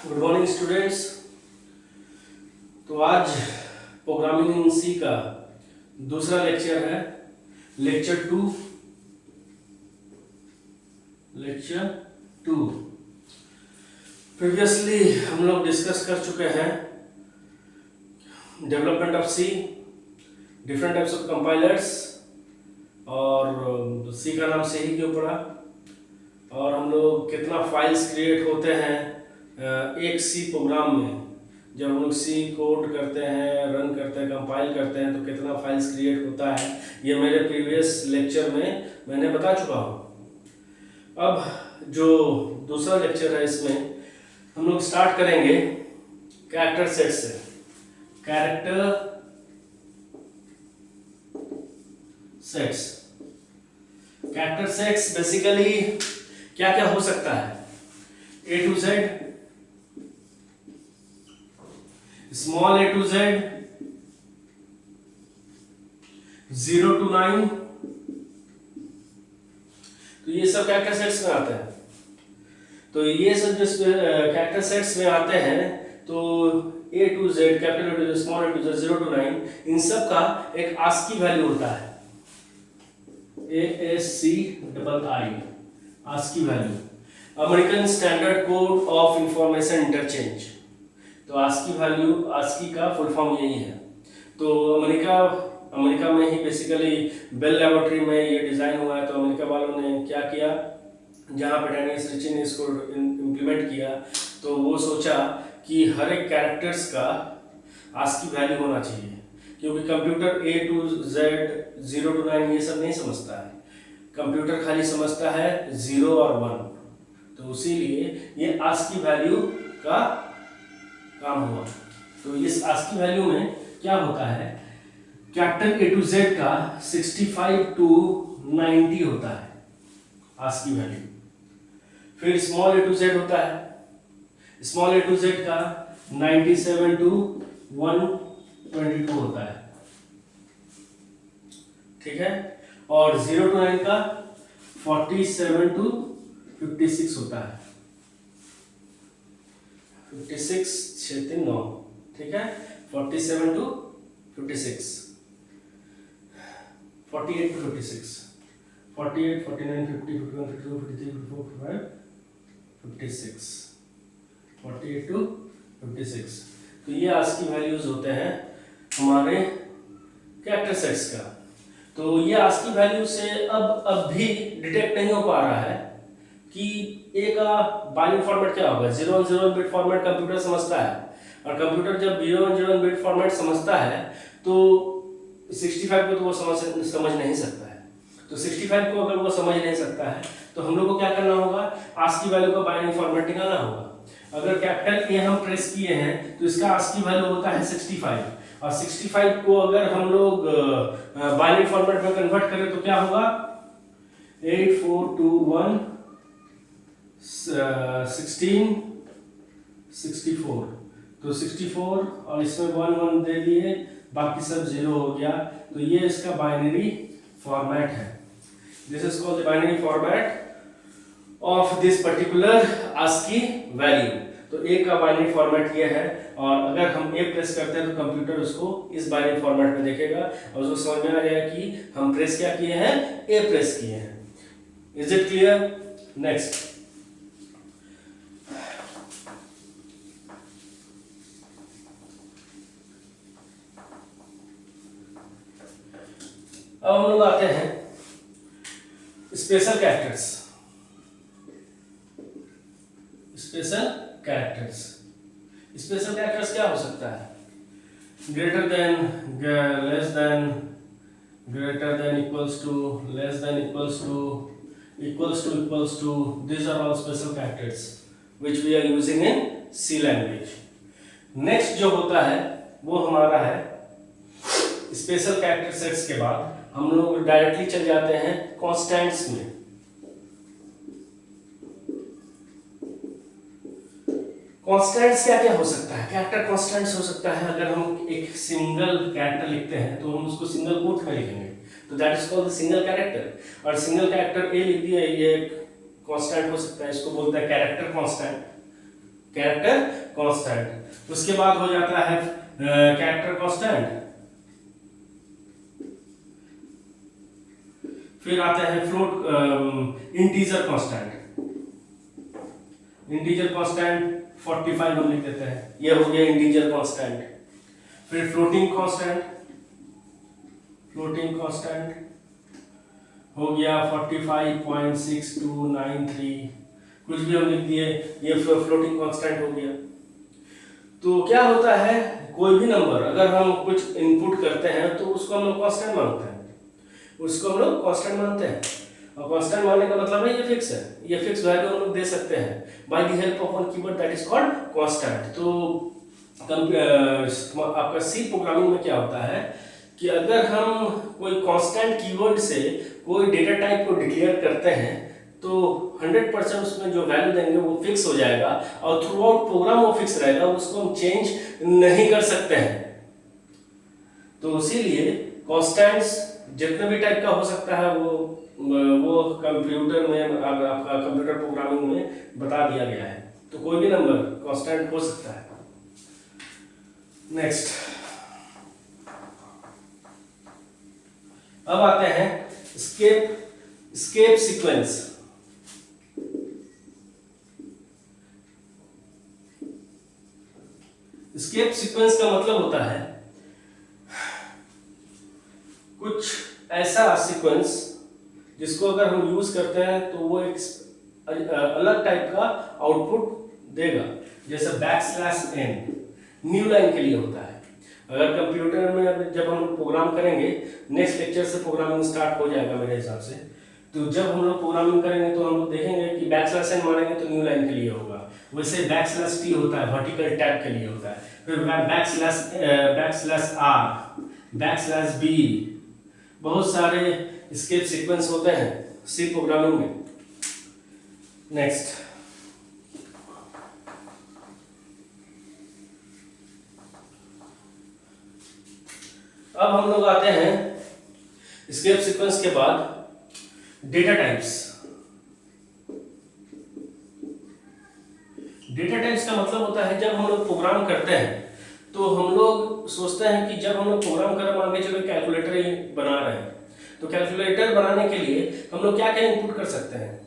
Good morning students. तो आज programming in सी का दूसरा लेक्चर है, लेक्चर 2। प्रीवियसली हम लोग डिस्कस कर चुके हैं development of C, different types of compilers, और सी का नाम से ही क्यों पड़ा, और हम लोग कितना फाइल्स क्रिएट होते हैं एक सी प्रोग्राम में। जब हम लोग सी कोड करते हैं, रन करते हैं, कंपाइल करते हैं तो कितना फाइल्स क्रिएट होता है, ये मेरे प्रीवियस लेक्चर में मैंने बता चुका हूँ। अब जो दूसरा लेक्चर है इसमें हम लोग स्टार्ट करेंगे कैरेक्टर सेट से। कैरेक्टर सेट्स बेसिकली क्या क्या हो सकता है? A to Z, small a to Z, 0 to 9, तो ये सब कैरेक्टर सेट्स में आते हैं। तो ये सब जो कैरेक्टर सेट्स में आते हैं तो A to Z, capital A to Z, small a to Z, 0 to 9, इन सब का एक ASCII वैल्यू होता है, ASCII, ASCII value, American standard code of information interchange. तो ASCII वैल्यू, ASCII का फुल फॉर्म यही है। तो अमेरिका में ही बेसिकली बेल लैबोरेटरी में ये डिज़ाइन हुआ है। तो अमेरिका वालों ने क्या किया, जहाँ पे डेनिस रिची ने इसको इम्प्लीमेंट किया, तो वो सोचा कि हर एक कैरेक्टर्स का ASCII वैल्यू होना चाहिए, क्योंकि computer A to Z, 0 to 9 ये सब नहीं समझता है। कंप्यूटर खाली समझता है 0 और 1। तो इसीलिए ये ASCII वैल्यू का काम हुआ। तो इस ASCII वैल्यू में क्या होता है, कैपिटल A to Z का 65 to 90 होता है ASCII वैल्यू। फिर स्मॉल a to Z होता है, स्मॉल a to Z का 97 to 122 होता है, ठीक है। और 0 to 9 का 47 to 56 होता है, 56 6 3 9, ठीक है। 47 to 56, 48 to 56, 48 49 50 51 52 53 54 55 56, 48 to 56। तो ये ASCII वैल्यूज होते हैं हमारे कैरेक्टर सेट्स का। तो ये ASCII वैल्यू से अब भी डिटेक्ट नहीं हो पा रहा है कि ए का बाइनरी फॉर्मेट क्या होगा। 0 बिट फॉर्मेट कंप्यूटर समझता है, और कंप्यूटर जब 0 बिट फॉर्मेट समझता है तो 65 को तो वो समझ नहीं सकता है। तो 65 को अगर वो समझ नहीं सकता है तो हम लोग को क्या करना होगा, ASCII वैल्यू का बाइनरी फॉर्मेट निकालना होगा। अगर कैपिटल ए हम प्रेस किए हैं तो इसका ASCII वैल्यू होता है 65, और 65 को अगर हम लोग बाइनरी फॉर्मेट में कन्वर्ट करें तो क्या होगा, 8421 16 64। तो 64 और इसमें 1 1 दे दिए, बाकी सब 0 हो गया। तो ये इसका बाइनरी फॉर्मेट है। This is called the binary format of this particular ASCII value. तो ए का बाइनरी फॉर्मेट ये है, और अगर हम ए प्रेस करते हैं तो कंप्यूटर उसको इस बाइनरी फॉर्मेट में देखेगा, और उसको समझ में आ जाएगा कि हम प्रेस क्या किए हैं, ए प्रेस किए हैं। Is it clear? नेक्स्ट, अब हम लोग आते हैं स्पेशल कैरेक्टर्स। स्पेशल कैरेक्टर्स क्या हो सकता है? Greater than, less than, greater than, equals to, less than, equals to, equals to. These are all special characters which we are using in C language. Next जो होता है वो हमारा है स्पेशल कैरेक्टर सेट्स के बाद हम लोग डायरेक्टली चल जाते हैं कॉन्स्टेंट्स में। कॉन्स्टेंट्स क्या क्या हो सकता है? कैरेक्टर कॉन्स्टेंट्स हो सकता है। अगर हम एक सिंगल कैरेक्टर लिखते हैं तो हम उसको सिंगल कोट में लिखेंगे, तो that is called the single character. और सिंगल कैरेक्टर ए लिख दिया, ये एक कांस्टेंट हो सकता है, इसको बोलते हैं कैरेक्टर कांस्टेंट। Character constant. उसके बाद हो जाता है कैरेक्टर कांस्टेंट, फिर आता है float integer constant. Integer constant 45 हम लिख देते हैं, ये हो गया इंटीजर कांस्टेंट। फिर फ्लोटिंग कांस्टेंट, फ्लोटिंग कांस्टेंट हो गया 45.6293, कुछ भी हम लिख दिए, ये फ्लोटिंग कांस्टेंट हो गया। तो क्या होता है, कोई भी नंबर अगर हम कुछ इनपुट करते हैं तो उसको हम लोग कांस्टेंट मानते हैं, उसको हम लोग कांस्टेंट मानते हैं। और कांस्टेंट मानने का मतलब है ये फिक्स है, ये फिक्स वैल्यू हम लोग दे सकते हैं by the help of one keyword that is called constant. तो आपका सी प्रोग्रामिंग में क्या होता है कि अगर हम कोई कांस्टेंट कीवर्ड से कोई डेटा टाइप को डिक्लेयर करते हैं तो 100% उसमें जो वैल्यू देंगे वो फिक्स हो जाएगा और थ्रू आउट प्रोग्राम वो फिक्स रहेगा, उसको हम चेंज नहीं कर सकते हैं। तो इसीलिए कांस्टेंट्स जितने भी टाइप का हो सकता है वो कंप्यूटर में, आपका कंप्यूटर प्रोग्रामिंग में बता दिया गया है। तो कोई भी नंबर कांस्टेंट हो सकता है। नेक्स्ट, अब आते हैं स्केप सीक्वेंस। स्केप सीक्वेंस का मतलब होता है कुछ ऐसा सीक्वेंस जिसको अगर हम यूज करते हैं तो वो एक अलग टाइप का आउटपुट देगा। जैसे \n न्यू लाइन के लिए होता है। अगर कंप्यूटर में जब हम प्रोग्राम करेंगे, नेक्स्ट लेक्चर से प्रोग्रामिंग स्टार्ट हो जाएगा मेरे हिसाब से, तो जब हम लोग प्रोग्रामिंग करेंगे तो हम लोग देखेंगे कि \n मानेंगे तो न्यू लाइन के लिए होगा। वैसे \t होता है, वर्टिकल टैब के लिए होता है। फिर \r \b, बहुत सारे स्केप सीक्वेंस होते हैं सी प्रोग्रामिंग में। नेक्स्ट, अब हम लोग आते हैं स्केप सीक्वेंस के बाद डेटा टाइप्स। डेटा टाइप्स का मतलब होता है जब हम लोग प्रोग्राम करते हैं तो हम लोग सोचते हैं कि जब हम लोग प्रोग्राम कर मान के चलो कैलकुलेटर ही बना रहे हैं, तो कैलकुलेटर बनाने के लिए हम लोग क्या क्या इनपुट कर सकते हैं।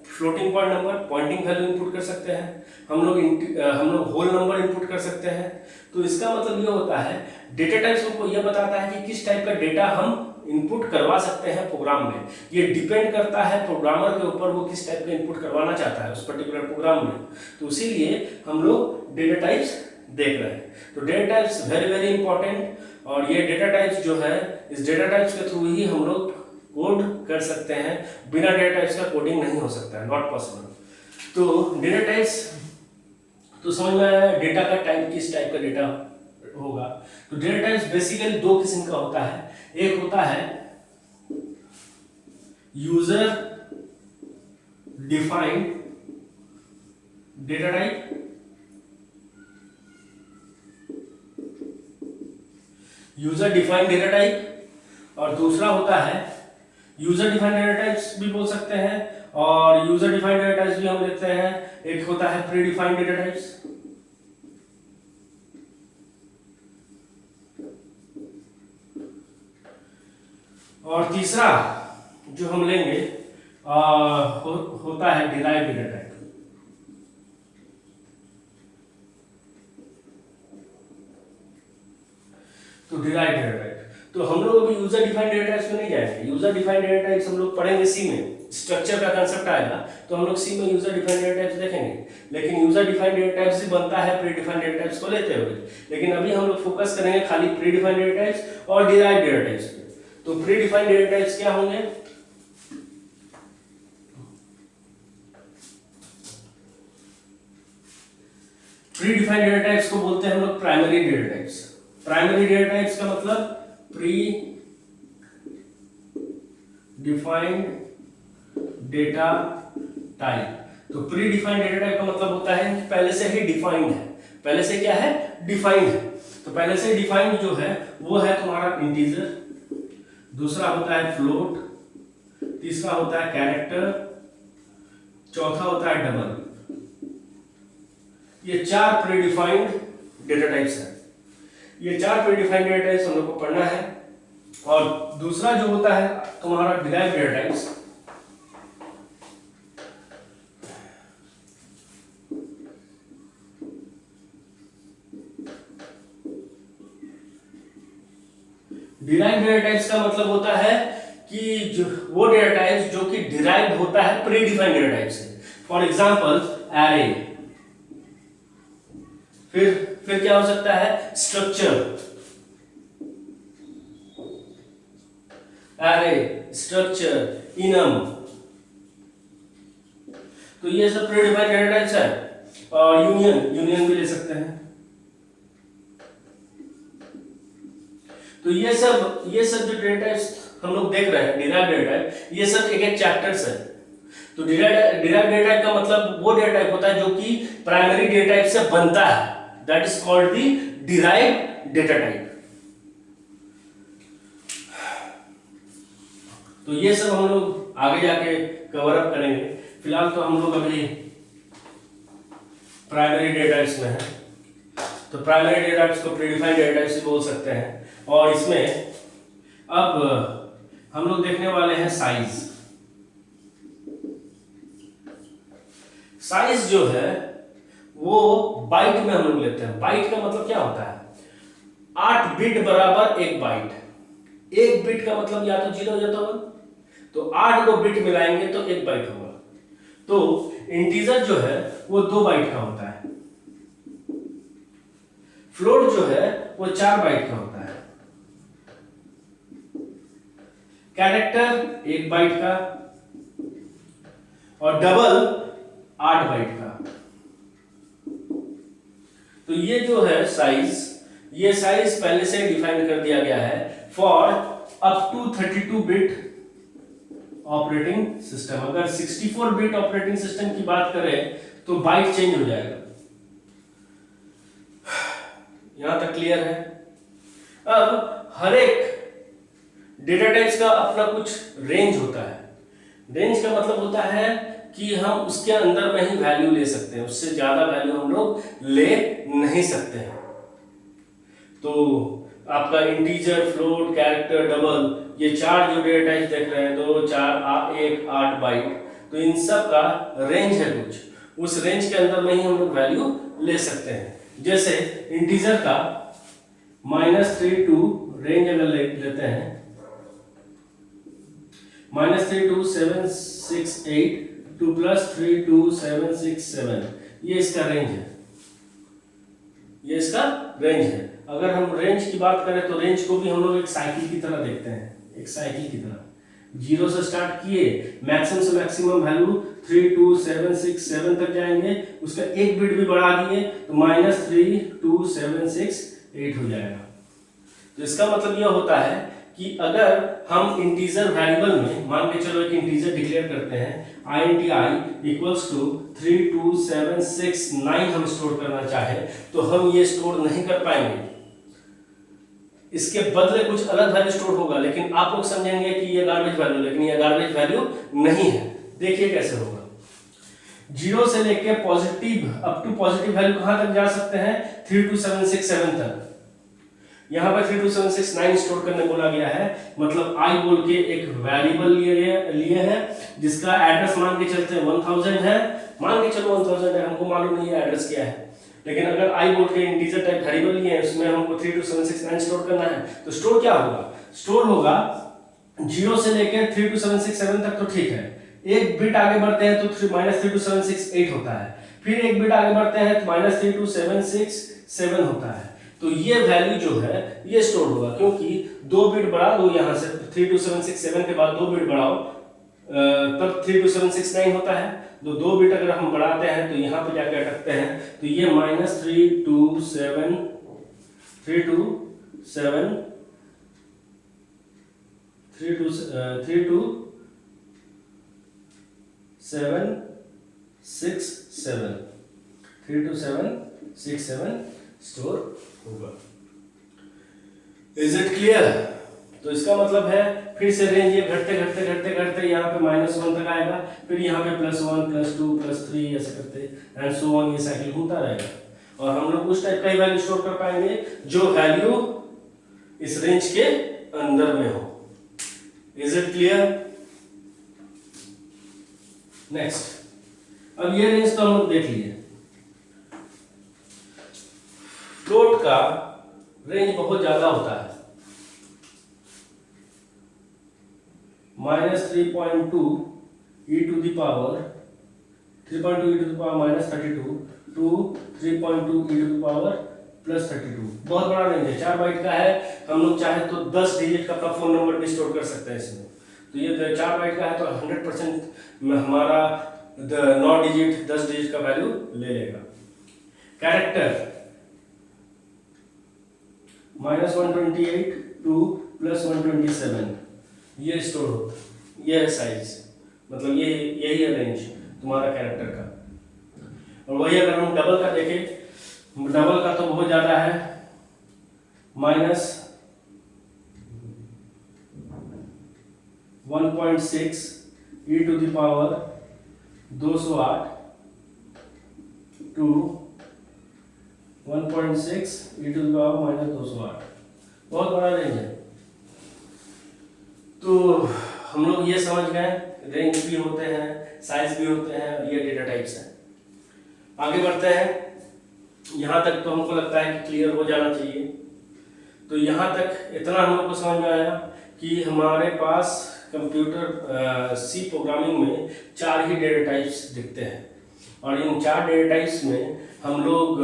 Floating point number, pointing value input कर सकते हैं, हम लोग होल नंबर इनपुट कर सकते हैं। तो इसका मतलब ये होता है डेटा टाइप्स हमको ये बताता है कि किस टाइप का डेटा हम इनपुट करवा सकते हैं प्रोग्राम में। ये डिपेंड करता है प्रोग्रामर के ऊपर, वो किस टाइप का इनपुट करवाना चाहता है उस पर्टिकुलर प्रोग्राम में। तो इसीलिए हम लोग डेटा टाइप्स देख रहे हैं। तो data types very very important, और ये डेटा टाइप्स जो है, इस डेटा टाइप्स के थ्रू ही हम लोग कोड कर सकते हैं। बिना डेटा टाइप्स का कोडिंग नहीं हो सकता है, नॉट पॉसिबल। तो डेटा टाइप्स तो समझ में आया, डेटा का टाइप किस टाइप का डेटा होगा। तो डेटा टाइप्स बेसिकली दो किस्म का होता है। एक होता है user defined data type, user defined data type, और दूसरा होता है यूजर डिफाइंड डेटा टाइप्स भी बोल सकते हैं, और यूजर डिफाइंड डेटा टाइप्स भी हम लेते हैं। एक होता है प्री डिफाइंड डेटा टाइप्स। और तीसरा जो हम लेंगे होता है डिराइव्ड डेटा टाइप। तो डिराइव्ड डेटा टाइप, तो हम लोग अभी यूजर डिफाइंड डेटा टाइप्स में नहीं जाएंगे। यूजर डिफाइंड डेटा टाइप्स हम लोग पढ़ेंगे सी में, स्ट्रक्चर का कांसेप्ट आएगा तो हम लोग सी में यूजर डिफाइंड डेटा टाइप्स देखेंगे। लेकिन यूजर डिफाइंड डेटा टाइप्स भी बनता है प्री डिफाइंड डेटा टाइप्स को लेते हुए। लेकिन अभी हम लोग फोकस करेंगे खाली प्री डिफाइंड डेटा टाइप्स और डिराइव्ड डेटा टाइप्स पे। तो प्री डिफाइंड डेटा टाइप्स क्या होंगे? प्री डिफाइंड डेटा टाइप्स को बोलते हैं हम लोग primary data types. Primary data types का मतलब प्री डिफाइंड डेटा टाइप। तो प्री डिफाइंड डेटा टाइप का मतलब होता है कि पहले से ही डिफाइंड है। पहले से क्या है? डिफाइंड है। तो पहले से डिफाइंड जो है वो है तुम्हारा इंटीजर, दूसरा होता है फ्लोट, तीसरा होता है कैरेक्टर, चौथा होता है डबल। ये 4 प्रीडिफाइंड डेटा टाइप्स हैं। ये 4 प्रीडिफाइंड डेटा टाइप्स हम लोग को पढ़ना है। और दूसरा जो होता है तुम्हारा derived data types. Derived data types का मतलब होता है कि जो वो डेटा टाइप्स जो कि डिराइव्ड होता है प्रीडिफाइंड डेटा टाइप से। फॉर एग्जांपल एरे, फिर क्या हो सकता है स्ट्रक्चर, एरे, स्ट्रक्चर, इनम, तो ये सब प्रीडिफाइंड डेटा टाइप्स है। और यूनियन भी ले सकते हैं। तो ये सब जो डेटा टाइप्स हम लोग देख रहे हैं डिराइव्ड डेटा टाइप, ये सब एक एक चैप्टर्स है। तो डिराइव्ड डेटा टाइप का मतलब वो डेटा टाइप होता है जो कि प्राइमरी डेटा टाइप से बनता है, that is called the derived data type. तो ये सब हम लोग आगे जाके कवर अप करेंगे। फिलहाल तो हम लोग अभी प्राइमरी डेटा टाइप्स में है। तो प्राइमरी डेटा टाइप्स को प्रीडिफाइंड डेटा टाइप्स भी बोल सकते हैं। और इसमें अब हम लोग देखने वाले हैं साइज। साइज जो है वो बाइट में हम लोग लेते हैं। बाइट का मतलब क्या होता है? 8 बिट बराबर 1 बाइट। 1 बिट का मतलब या तो 0 हो जाता होगा, तो 8 को बिट मिलाएंगे तो 1 बाइट होगा। तो इंटीजर जो है वो 2 बाइट का होता है। फ्लोट जो है वो 4 बाइट का होता है। कैरेक्टर 1 बाइट का और डबल 8 बाइट का। तो ये जो है साइज, ये साइज पहले से डिफाइन कर दिया गया है for up to 32 bit operating system. अगर 64 बिट ऑपरेटिंग सिस्टम की बात करें तो बाइट चेंज हो जाएगा। यहां तक क्लियर है? अब हर एक डेटा टाइप्स का अपना कुछ रेंज होता है। रेंज का मतलब होता है कि हम उसके अंदर में ही वैल्यू ले सकते हैं, उससे ज्यादा वैल्यू हम लोग ले नहीं सकते हैं। तो आपका इंटीजर, फ्लोट, कैरेक्टर, डबल, ये 4 जो डेटा टाइप्स देख रहे हैं, 2, 4, 1, 8 बाइट, तो इन सब का रेंज है कुछ। उस रेंज के अंदर में ही हम लोग वैल्यू ले सकते हैं। जैसे इंटीजर का -3 to रेंज अगर लेते हैं, -3 to 768 to +3 to 767, ये इसका रेंज है। ये इसका रेंज है। अगर हम रेंज की बात करें तो रेंज को भी हम लोग एक साइकिल की तरह देखते हैं, एक साइकिल की तरह। 0 से स्टार्ट किए, मैक्सिमम से मैक्सिमम वैल्यू 3, 2, 7, 6, 7 तक जाएंगे, उसका 1 बिट भी बढ़ा दिए तो -3, 2, 7, 6, 8 हो जाएगा। तो इसका मतलब यह होता है कि अगर हम इंटीजर वेरिएबल में मान के चलो एक इंटीजर डिक्लेयर करते हैं, int i इक्वल्स टू 32769 हम स्टोर करना चाहे तो हम ये स्टोर नहीं कर पाएंगे। इसके बदले कुछ अलग वैल्यू स्टोर होगा, लेकिन आप लोग समझेंगे कि ये गार्बेज वैल्यू, लेकिन ये गार्बेज वैल्यू नहीं है। देखिए कैसे होगा। 0 से लेके positive up to positive value कहां तक जा सकते हैं? 32767 तक। यहां पर 32769 स्टोर करने बोला गया है, मतलब i बोल के एक वेरिएबल लिए है जिसका एड्रेस मान के चलते हैं 1000 है। मान के चलो 1000 है, हमको मालूम नहीं है एड्रेस क्या है, लेकिन अगर i बोल के इंटीजर टाइप वेरिएबल लिए है, उसमें हमको 32769 स्टोर करना है, तो स्टोर क्या होगा? स्टोर होगा 0 से लेके 32767 तक, तो ठीक है। एक बिट आगे बढ़ते हैं तो -32768 होता है, फिर एक बिट आगे बढ़ते हैं तो -32767 होता है। तो ये वैल्यू जो है ये स्टोर होगा, क्योंकि 2 बिट बढ़ा दो, यहां से 32767 के बाद 2 बिट बढ़ाओ तब 32769 होता है। तो 2 बिट अगर हम बढ़ाते हैं तो यहां पे जाके अटकते हैं, तो ये -327 32767 स्टोर होगा। Is it clear? तो इसका मतलब है फिर से रेंज ये घटते घटते घटते घटते यहाँ पे -1 तक आएगा, फिर यहाँ पे +1 +2 +3 ऐसे करते एंड सो ऑन, ये साइकिल घूमता रहेगा। और हम लोग उस टाइप का ही वैल्यू स्टोर कर पाएंगे जो वैल्यू इस रेंज के अंदर में हो। Is it clear? नेक्स्ट, अब ये रेंज तो हम लोग देख लिए। फ्लोट का रेंज बहुत ज्यादा होता है, -3.2 e to the power 3.2 e to the power -32 to 3.2 e to the power +32। बहुत बड़ा रेंज है, 4 बाइट का है। हम लोग चाहे तो 10 डिजिट का अपना फोन नंबर भी स्टोर कर सकते हैं इसमें। तो ये 4 बाइट का है तो 100% हमारा 9 डिजिट 10 डिजिट का वैल्यू ले लेगा। कैरेक्टर -128 टू +127 ये स्टोर होता है, ये है साइज, मतलब ये यही है रेंज तुम्हारा कैरेक्टर का। और वही अगर हम डबल का देखें, डबल का तो बहुत ज्यादा है, -1.6 e to the power 208 to 1.6 e to the power -208। बहुत बड़ा रेंज है। तो हम लोग ये समझ गए रेंज भी होते हैं, साइज भी होते हैं, ये डेटा टाइप्स हैं। आगे बढ़ते हैं, यहाँ तक तो हमको लगता है कि क्लियर हो जाना चाहिए। तो यहाँ तक इतना हम लोग को समझ में आया कि हमारे पास कंप्यूटर सी प्रोग्रामिंग में 4 ही डेटा टाइप्स दिखते हैं, और इन 4 डेटा टाइप्स में हम लोग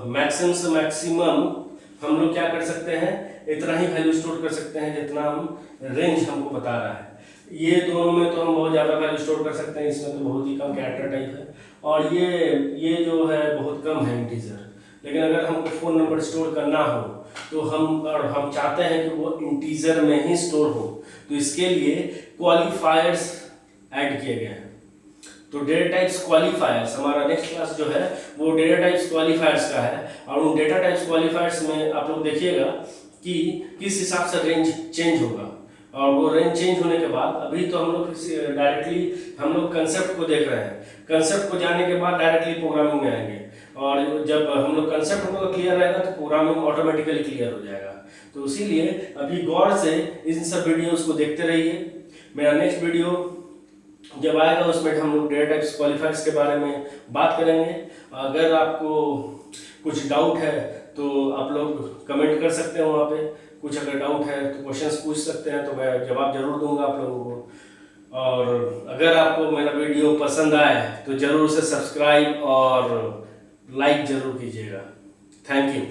मैक्सिमम से मैक्सिमम हम लोग क्या कर सकते हैं, इतना ही वैल्यू स्टोर कर सकते हैं जितना हम रेंज हमको बता रहा है। ये दोनों में तो हम बहुत ज़्यादा वैल्यू स्टोर कर सकते हैं, इसमें तो बहुत ही कम कैरेक्टर टाइप है, और ये जो है बहुत कम है इंटीजर। लेकिन अगर हमको फ़ोन नंबर स्टोर करना हो तो हम चाहते हैं कि वो इंटीजर में ही स्टोर हो, तो इसके लिए क्वालिफायर्स ऐड किए गए हैं। तो डेटा टाइप्स क्वालिफायर्स, हमारा नेक्स्ट क्लास जो है वो डेटा टाइप्स क्वालिफायर्स का है, और उन डेटा टाइप्स क्वालिफायर्स में आप लोग देखिएगा कि किस हिसाब से रेंज चेंज होगा। और वो रेंज चेंज होने के बाद, अभी तो हम लोग डायरेक्टली हम लोग कंसेप्ट को देख रहे हैं, कंसेप्ट को जानने के बाद डायरेक्टली प्रोग्रामिंग में आएंगे, और जब हम लोग कंसेप्ट हम लोग क्लियर रहेगा तो प्रोग्रामिंग ऑटोमेटिकली क्लियर हो जाएगा। तो इसीलिए अभी गौर से इन सब वीडियोस को देखते रहिए। मेरा नेक्स्ट वीडियो जब आएगा उसमें हम लोग डेटा टाइप्स क्वालिफायर्स के बारे में बात करेंगे। अगर आपको कुछ डाउट है तो आप लोग कमेंट कर सकते हैं, वहाँ पे कुछ अगर डाउट है तो क्वेश्चंस पूछ सकते हैं, तो मैं जवाब जरूर दूंगा आप लोगों को। और अगर आपको मेरा वीडियो पसंद आए तो जरूर से सब्सक्राइब और लाइक जरूर कीजिएगा। Thank you.